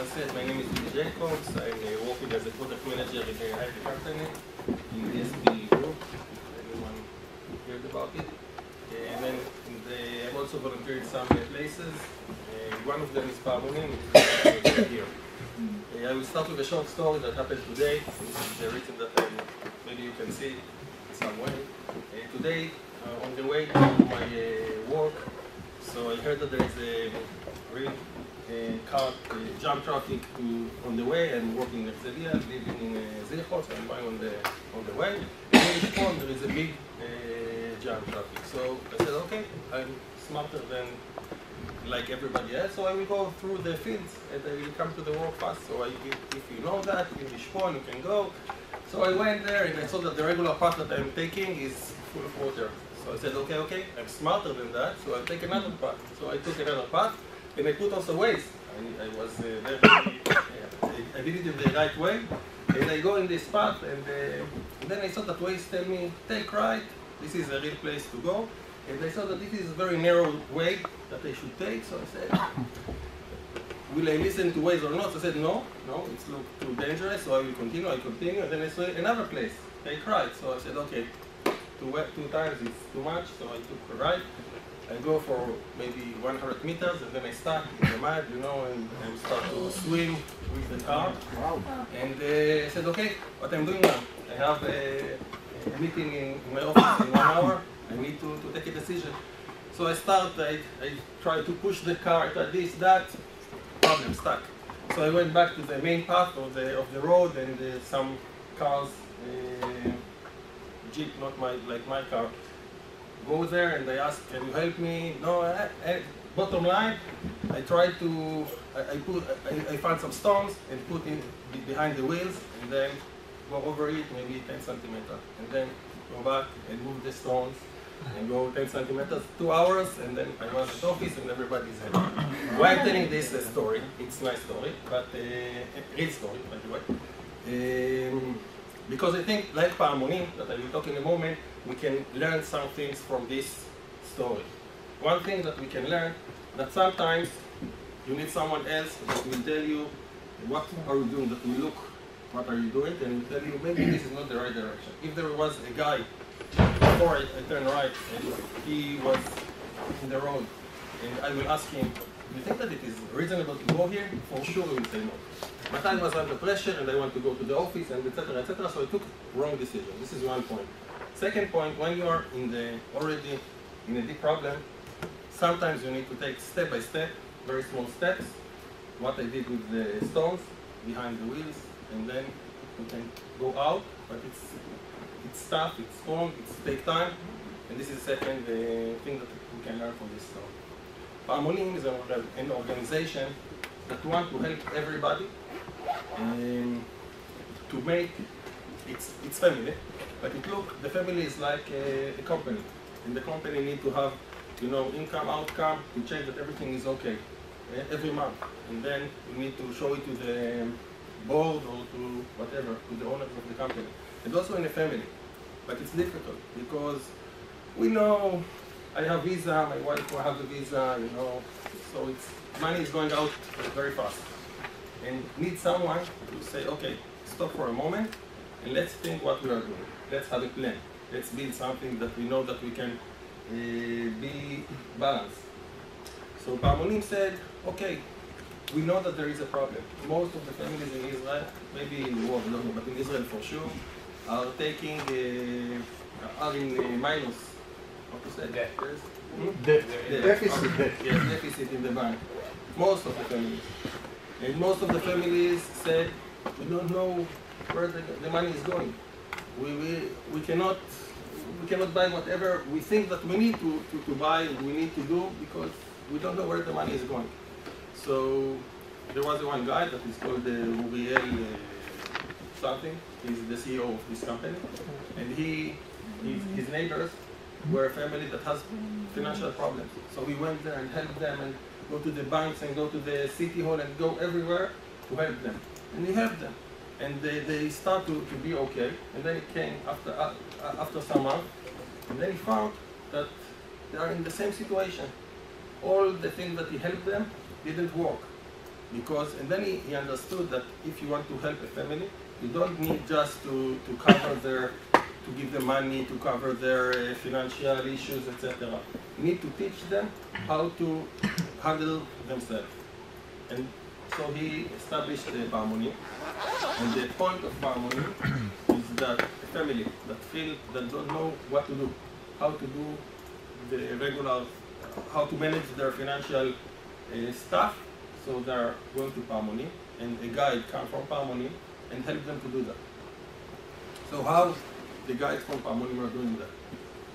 I said, my name is Udi Jacobs. I'm working as a product manager in a IT company in the SP group. Anyone heard about it? And then I'm also volunteered some places. One of them is Parmonim, which is here. I will start with a short story that happened today. This is written that maybe you can see in some way. Today, on the way to my work, so I heard that there is a real car jam traffic on the way. I'm working in Herzliya, living in Zichron, so I'm going on the way. And in Zichron, there is a big jam traffic. So I said, okay, I'm smarter than like everybody else, so I will go through the fields and I will come to the work fast. So if you know that, in Rishpon, you can go. So I went there and I saw that the regular path that I'm taking is full of water. So I said, okay, I'm smarter than that, so I'll take another path. So I took another path and I put also Waze. I was very, I did it in the right way. And I go in this path and then I saw that Waze tell me, take right, this is a real place to go. And I saw that this is a very narrow way that I should take, so I said, will I listen to Waze or not? So I said, no, it's not too dangerous, so I will continue, and then I saw another place, take right. So I said, okay, two times is too much, so I took a right. I go for maybe 100 meters, and then I start in the mud, and I start to swim with the car. Wow. And I said, okay, what I'm doing now? I have a meeting in my office in 1 hour. I need to take a decision. So I try to push the car, this, that, problem, stuck. So I went back to the main path of the road, and some cars, Jeep, not like my car, go there and they ask, can you help me? No, bottom line, I tried to, I found some stones and put in behind the wheels, and then go over it, maybe 10 centimeters, and then go back and move the stones, and go 10 centimeters, 2 hours, and then I was at the office and everybody's happy. Why I'm telling this story? It's a nice story, but a real story, by the way. Because I think, like Parmonim, that I will talk in a moment, we can learn some things from this story. One thing that we can learn, that sometimes you need someone else that will tell you, what are you doing, that will look, what are you doing, and will tell you, maybe this is not the right direction. If there was a guy, before I turned right, and he was in the road, and I will ask him, do you think that it is reasonable to go here? For sure he will say no. But I was under pressure and I want to go to the office and etc., so I took wrong decision. This is one point. Second point, when you are already in a deep problem, sometimes you need to take step by step, very small steps. What I did with the stones behind the wheels, and then you can go out, but it's tough, it's strong, it takes time, and this is the second thing that we can learn from this story. Parmonim is an organization that wants to help everybody to make its family, but the family is like a company, and the company need to have income, outcome, to check that everything is okay every month, and then you need to show it to the board or to whatever, to the owners of the company, and also in a family. But it's difficult because we know I have visa, my wife will have a visa, so money is going out very fast. And need someone to say, okay, stop for a moment and let's think what we are doing. Let's have a plan. Let's build something that we know that we can be balanced. So Parmonim said, okay, we know that there is a problem. Most of the families in Israel, maybe in the world, I don't know, but in Israel for sure, are taking, are in minus, what to say, deficit. Yes, deficit in the bank. Most of the families. And most of the families said, we don't know where the money is going. We cannot buy whatever we think that we need to buy, we need to do, because we don't know where the money is going. So there was one guy that is called Uriel something. He's the CEO of this company, and his neighbors were a family that has financial problems. So we went there and helped them, and go to the banks and go to the city hall and go everywhere to help them. And he helped them, and they start to be okay. And then he came after some months, and then he found that they are in the same situation. All the things that he helped them didn't work. Because, and then he understood that if you want to help a family, you don't need just to cover their, to give them money, to cover their financial issues, etc. You need to teach them how to handle themselves. And so he established Ba'amonim. And the point of Ba'amonim is that a family that don't know what to do, how to do the regular, how to manage their financial stuff, so they're going to Ba'amonim, and a guide comes from Ba'amonim and help them to do that. So how the guides from Ba'amonim are doing that?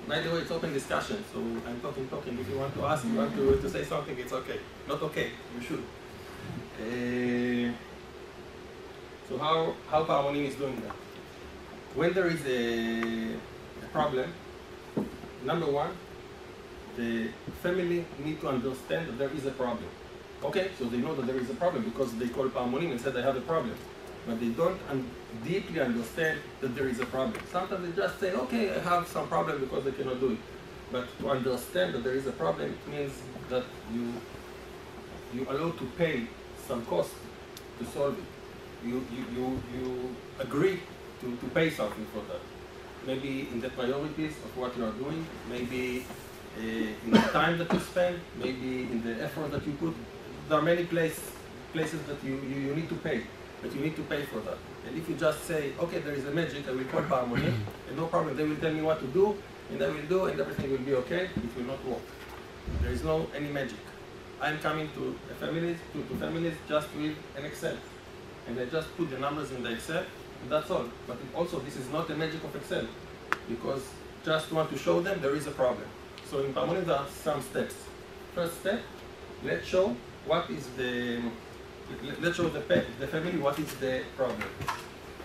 By the way, it's open discussion, so I'm talking. If you want to ask, you want to say something, it's okay. Not okay, you should. So how Ba'amonim is doing that? When there is a problem, number one, the family need to understand that there is a problem. Okay, so they know that there is a problem because they call Ba'amonim and said I have a problem. But they don't deeply understand that there is a problem. Sometimes they just say, okay, I have some problem because they cannot do it. But to understand that there is a problem, it means that you allow to pay some cost to solve it. You agree to pay something for that. Maybe in the priorities of what you are doing, maybe in the time that you spend, maybe in the effort that you put. There are many places that you need to pay, but you need to pay for that. And if you just say, okay, there is a magic, I will call Ba'amonim, and no problem, they will tell me what to do, and I will do, and everything will be okay, it will not work. There is no any magic. I'm coming to families just with an Excel, and I just put the numbers in the Excel, and that's all. But also, this is not the magic of Excel, because just want to show them there is a problem. So in Ba'amonim there are some steps. First step, let's show the family what is the problem.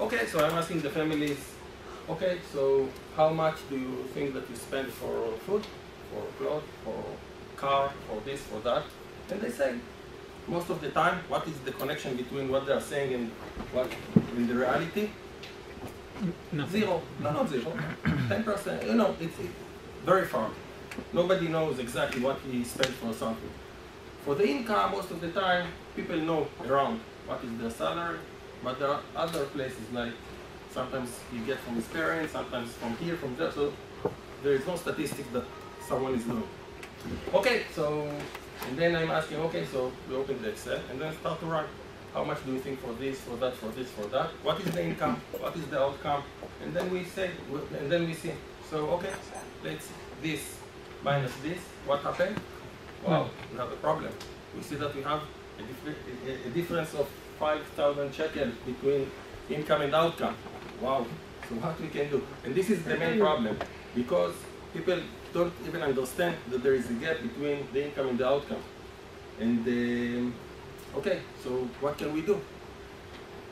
Okay, so I'm asking the families, okay, so how much do you think that you spend for food, for clothes, for car, for this, for that? And they say, most of the time, what is the connection between what they are saying and what in the reality? Nothing. Zero. No, not zero. 10%. You know, it's very far. Nobody knows exactly what he spent for something. For the income, most of the time, people know around what is their salary, but there are other places like sometimes you get from his parents, sometimes from here, from there, so there is no statistics that someone is doing. Okay, so, and then I'm asking, okay, so we open the Excel and then start to write. How much do you think for this, for that, for this, for that? What is the income? What is the outcome? And then we say, and then we see. So, okay, let's see. This minus this, what happened? Wow, we have a problem. We see that we have a difference of 5,000 shekels between income and outcome. Wow, so what we can do? And this is the main problem, because people don't even understand that there is a gap between the income and the outcome. And okay, so what can we do?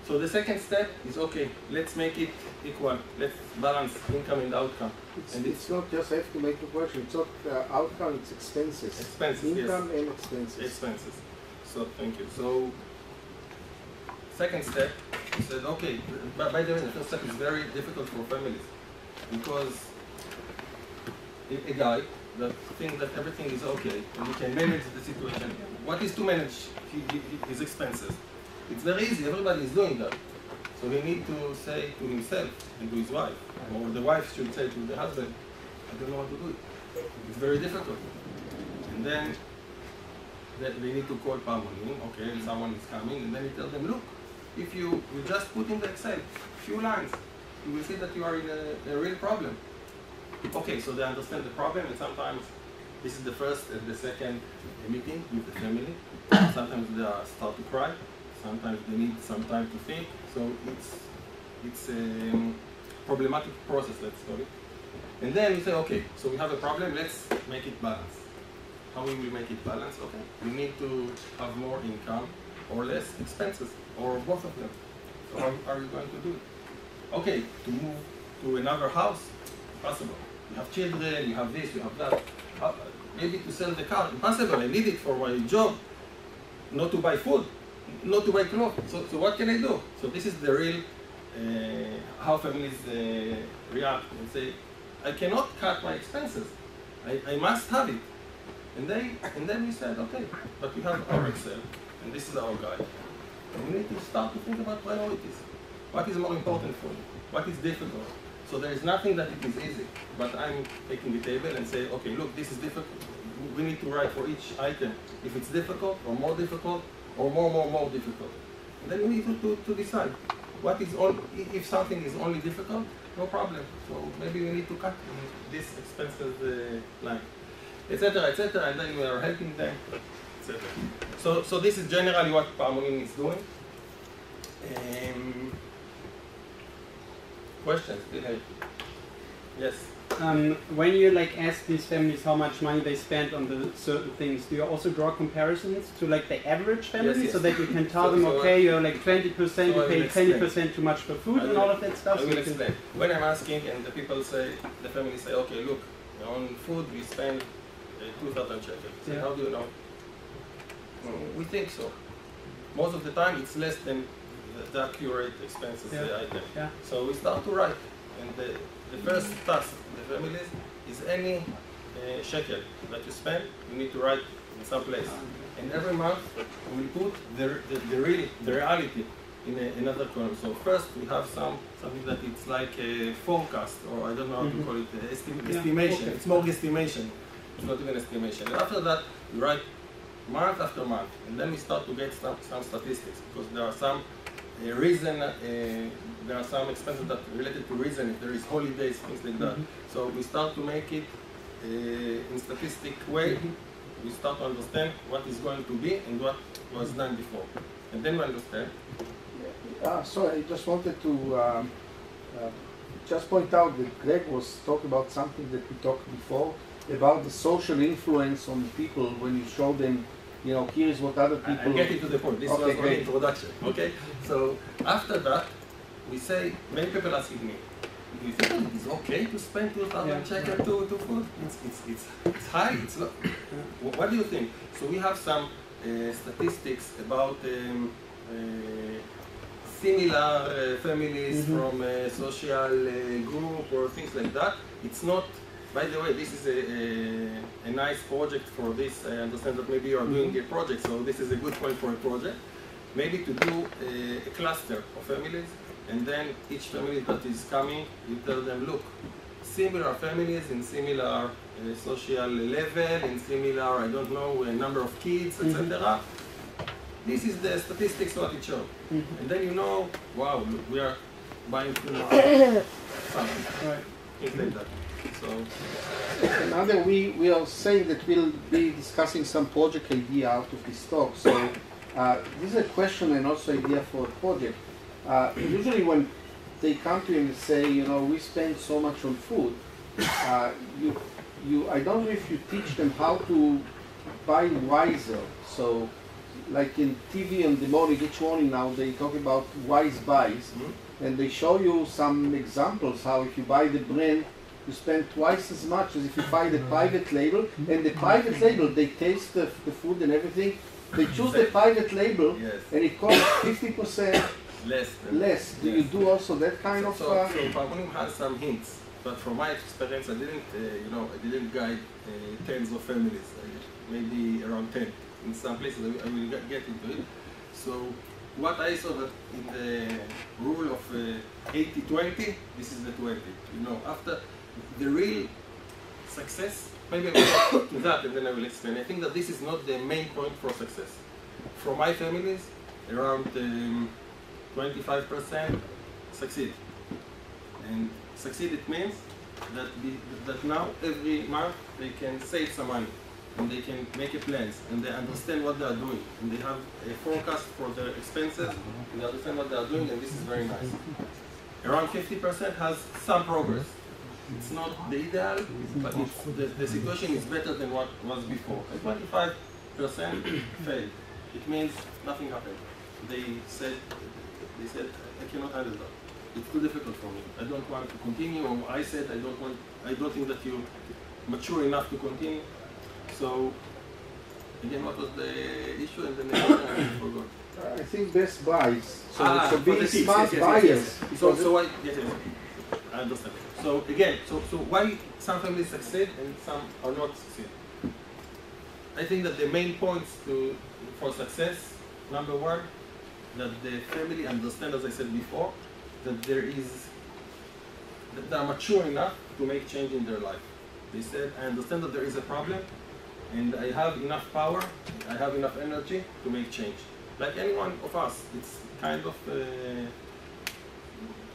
So the second step is, okay, let's make it equal. Let's balance income and outcome. It's not just, I have to make a question, it's not outcome, it's expenses. Expenses, income yes. and expenses. Expenses. So, thank you. So, second step, we said, okay, by the way, the first step is very difficult for families, because a guy that thinks that everything is okay and he can manage the situation, what is to manage his expenses? It's very easy, everybody is doing that. So he needs to say to himself and to his wife, or the wife should say to the husband, I don't know how to do it. It's very difficult. And then they need to call Ba'amonim, okay, and someone is coming, and then he tells them, look, if you just put in the Excel a few lines, you will see that you are in a real problem. Okay, so they understand the problem, and sometimes this is the first and the second meeting with the family. Sometimes they start to cry. Sometimes they need some time to think. So it's a problematic process, let's call it. And then we say, okay, so we have a problem, let's make it balanced. How we will make it balanced? Okay, we need to have more income or less expenses, or both of them. So how are you going to do it? Okay, to move to another house, possible. You have children, you have this, you have that. Maybe to sell the car, impossible. I need it for my job, not to buy food, not to buy clothes. So what can I do? So this is the real, how families react and say, I cannot cut my expenses. I must have it. And then we said, okay, but we have our Excel. and this is our guide. And we need to start to think about priorities. What is more important for you? What is difficult? So there is nothing that it is easy, but I'm taking the table and say, okay, look, this is difficult. We need to write for each item if it's difficult or more difficult or more difficult. And then we need to decide what is on, if something is only difficult, no problem. So maybe we need to cut this expenses line, etc., etc., and then we are helping them, etc. So this is generally what Pa'amonim is doing. Questions? Yes. When you like ask these families how much money they spend on the certain things, do you also draw comparisons to like the average family, Yes. so that you can tell them, okay, you're like 20%, you pay 20% too much for food and all of that stuff? I will explain. When I'm asking and the people say, the family say, okay, look, on food we spend 2,000 shekels. So Yeah. how do you know? We think so. Most of the time it's less than the accurate expenses item. Yeah. So we start to write, and the first task of the families is any shekel that you spend, you need to write in some place. And every month we put the reality in another column. So first we have something that it's like a forecast, or I don't know how to call it, estimation. Okay. It's more estimation. It's not even estimation. And after that we write month after month, and then we start to get some statistics, because there are some there are some expenses that are related to reason, if there is holidays, things like that. So we start to make it in statistic way. We start to understand what is going to be and what was done before. And then we understand. So I just wanted to just point out that Greg was talking about something that we talked before, about the social influence on the people when you show them, you know, here's what other people... I'm getting to the point. This was only introduction. Okay? So after that, we say, many people asking me, do you think that it is okay to spend 2,000 shekels to food? It's high, it's low. What do you think? So we have some statistics about similar families from a social group or things like that. It's not... By the way, this is a nice project for this. I understand that maybe you are doing a project, so this is a good point for a project. Maybe to do a cluster of families, and then each family that is coming, you tell them, look, similar families in similar social level, in similar, I don't know, number of kids, etc. This is the statistics what it shows. And then you know, wow, look, we are buying too much. Right. Things like that. So, another, we are saying that we'll be discussing some project idea out of this talk. So this is a question and also idea for a project. Usually when they come to you and say, you know, we spend so much on food, I don't know if you teach them how to buy wiser. So like in TV in the morning, each morning now, they talk about wise buys. And they show you some examples how if you buy the brand, you spend twice as much as if you buy the private label. And the private label, they taste the food and everything. They choose the private label, and it costs 50% less. Do you do also that kind of? So Pa'amonim has some hints, but from my experience, I didn't guide tens of families. Maybe around 10 in some places. I will get into it. So what I saw that in the rule of 80-20, this is the 20. You know, after the real success, maybe I will get to that and then I will explain. I think that this is not the main point for success. For my families, around 25% succeed. And succeed, it means that now every month they can save some money, and they can make a plans, and they understand what they are doing, and they have a forecast for their expenses, and they understand what they are doing, and this is very nice. Around 50% has some progress. It's not the ideal, but the situation is better than what was before. And 25% failed. It means nothing happened. They said, I cannot handle that. It's too difficult for me. I don't want to continue. Or I said, I don't think that you're mature enough to continue. So, again, what was the issue? And then I forgot. I think best buys. So being yes, smart yes, buyers. yes. So why? Yes, I understand. So again, so why some families succeed and some are not succeed? I think that the main points for success number one, that the family understand, as I said before, that that they are mature enough to make change in their life. They said, I understand that there is a problem, and I have enough power, I have enough energy to make change. Like any one of us, it's kind of,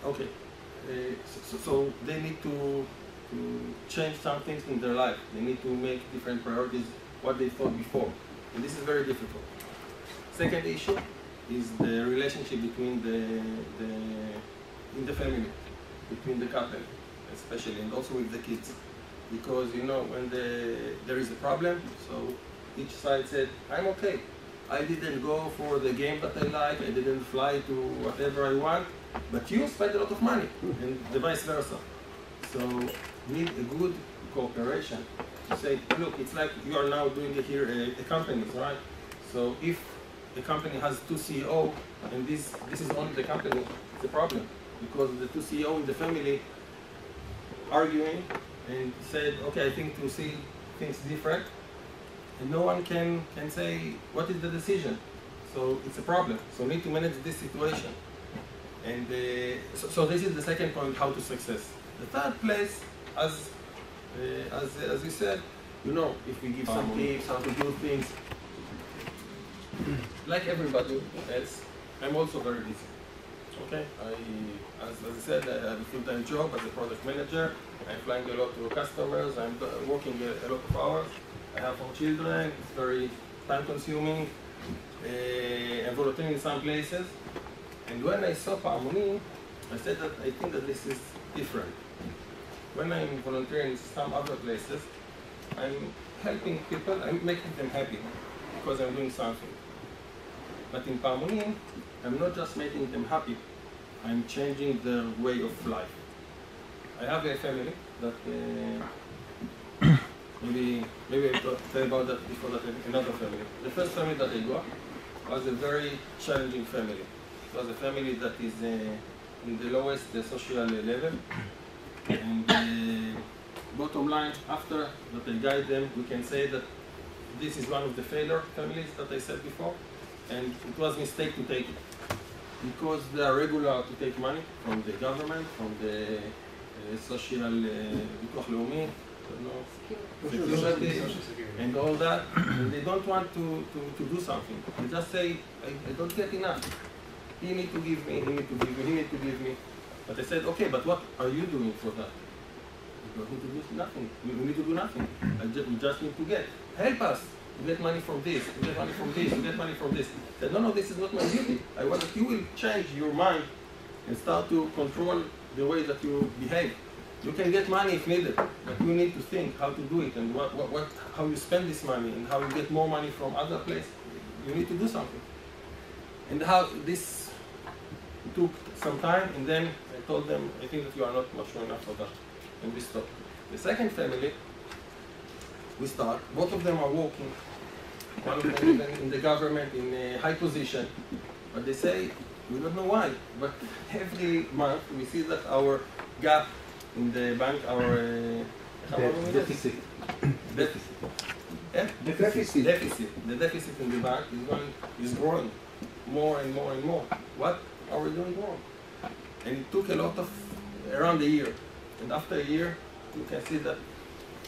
okay. So they need to change some things in their life. They need to make different priorities, what they thought before. And this is very difficult. Second issue is the relationship between in the family, between the couple, especially, and also with the kids. Because, you know, when there is a problem, so each side said, I'm okay. I didn't go for the game that I like, I didn't fly to whatever I want, but you spent a lot of money, and the vice versa. So we need a good cooperation to say, look, it's like you are now doing here a company, right? So if the company has two CEO, and this is only the company, it's a problem. Because the two CEO in the family arguing and said, okay, I think to see things different, and no one can say what is the decision. So it's a problem. So we need to manage this situation. And so this is the second point, how to success. The third place, as you said, you know, if we give some tips, how to do things, like everybody else, I'm also very busy. Okay, as I said, I have a full-time job as a product manager. I'm flying a lot to customers. I'm working a lot of hours. I have 4 children. It's very time-consuming. I'm volunteering in some places. And when I saw Pa'amonim, I said that I think that this is different. When I'm volunteering in some other places, I'm helping people. I'm making them happy because I'm doing something. But in Pa'amonim, I'm not just making them happy, I'm changing their way of life. I have a family that, maybe I tell about that before that, another family. The first family that I got was a very challenging family. It was a family that is in the lowest social level. And bottom line, after that I guide them, we can say that this is one of the failure families that I said before. And it was a mistake to take it. Because they are regular to take money from the government, from the social biטוח לאומי, security, and all that. And they don't want to do something. They just say, I don't get enough. He need to give me, he need to give me, he need to give me. But I said, okay, but what are you doing for that? You don't need to do nothing. We need to do nothing. We just need to get. Help us. You get money from this, you get money from this, you get money from this. I said, no, this is not my duty. I want that you will change your mind and start to control the way that you behave. You can get money if needed, but you need to think how to do it and how you spend this money and how you get more money from other places. You need to do something. And how this took some time, and then I told them, I think that you are not mature enough for that. And we stopped. The second family, we start, both of them are working, one of them even in the government in a high position, but they say, we don't know why, but every month we see that our gap in the bank, our deficit. The deficit in the bank is growing more and more and more. What are we doing wrong? And it took around a year, and after a year, you can see that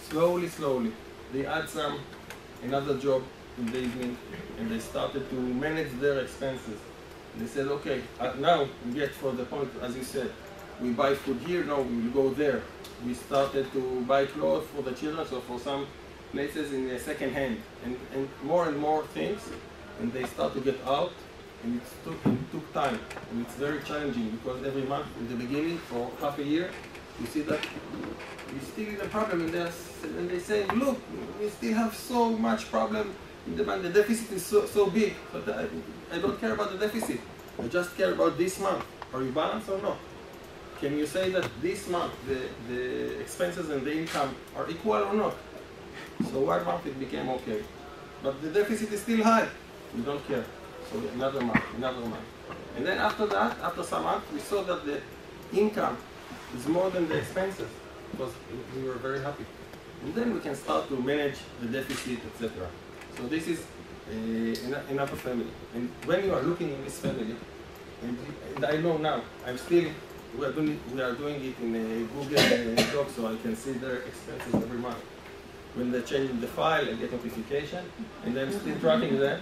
slowly, they had another job in the evening, and they started to manage their expenses. And they said, okay, now we get for the point, as you said, we buy food here, no, we will go there. We started to buy clothes for the children, so for some places in the second hand, and more things, and they start to get out, and it took time, and it's very challenging, because every month in the beginning, for half a year, you see that we still in a problem, and they say, look, we still have so much problem in the bank, the deficit is so big, but I don't care about the deficit, I just care about this month. Are you balanced or not? Can you say that this month the expenses and the income are equal or not? So one month it became okay, but the deficit is still high, we don't care. So another month. And then after that, after some months, we saw that the income is more than the expenses, because we were very happy. And then we can start to manage the deficit, etc. So this is another family. And when you are looking in this family, and I know now, we are doing it in a Google Doc, so I can see their expenses every month. When they're changing the file, I get notification, and I'm still tracking them.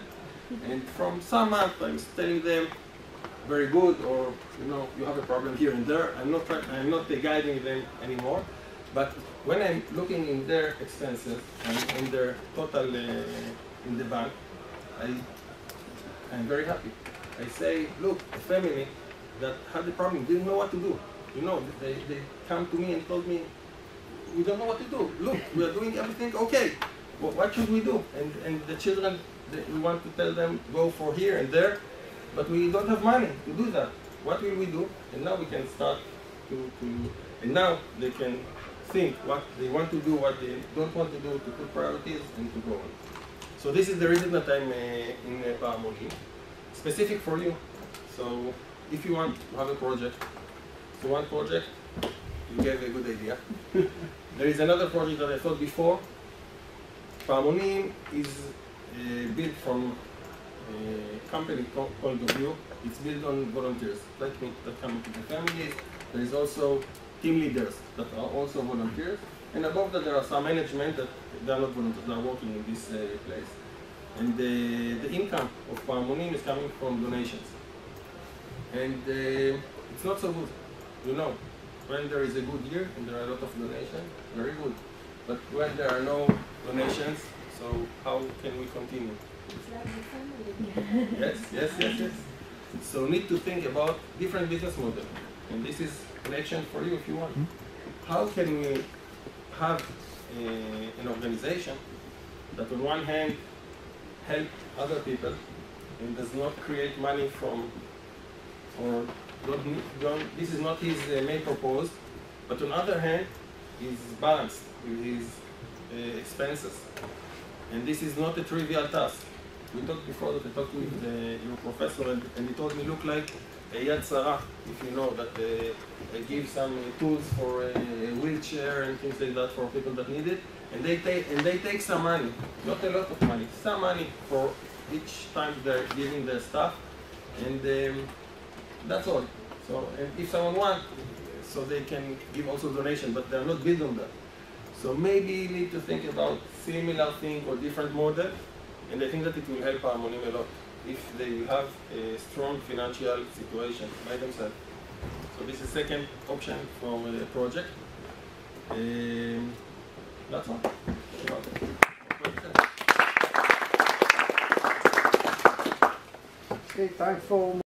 And from some month, I'm telling them, very good, or you have a problem here and there. I'm not guiding them anymore. But when I'm looking in their expenses and in their total in the bank, I'm very happy. I say, look, a family that had a problem didn't know what to do. They come to me and told me, we don't know what to do. Look, we are doing everything okay. Well, what should we do? And the children, we want to tell them, go for here and there, but we don't have money to do that. What will we do? And now we can start and now they can think what they want to do, what they don't want to do, to put priorities and to go on. So this is the reason that I'm in Pa'amonim, specific for you. So if you want to have a project, so one project, you gave a good idea. There is another project that I thought before. Pa'amonim is built from a company point of view. It's built on volunteers like me that come into the families. There is also team leaders that are also volunteers. And above that, there are some management that they are not volunteers, they are working in this place. And the income of Pa'amonim is coming from donations. And it's not so good, when there is a good year and there are a lot of donations, very good. But when there are no donations, so how can we continue? It's like the family. Yes. So need to think about different business model. And this is an action for you if you want. How can we have an organization that on one hand help other people and does not create money from, or this is not his main purpose, but on the other hand is balanced with his expenses. And this is not a trivial task. We talked before that I talked with your professor and he told me, look like a Yad Sarah, if you know, that they give some tools for a wheelchair and things like that for people that need it. And they take some money, not a lot of money, some money for each time they're giving their stuff. And that's all. So and if someone wants, so they can give also donation, but they're not built on that. So maybe you need to think about similar thing or different model, and I think that it will help Pa'amonim a lot if they will have a strong financial situation by themselves. So this is second option for the project. That's all. Okay, time for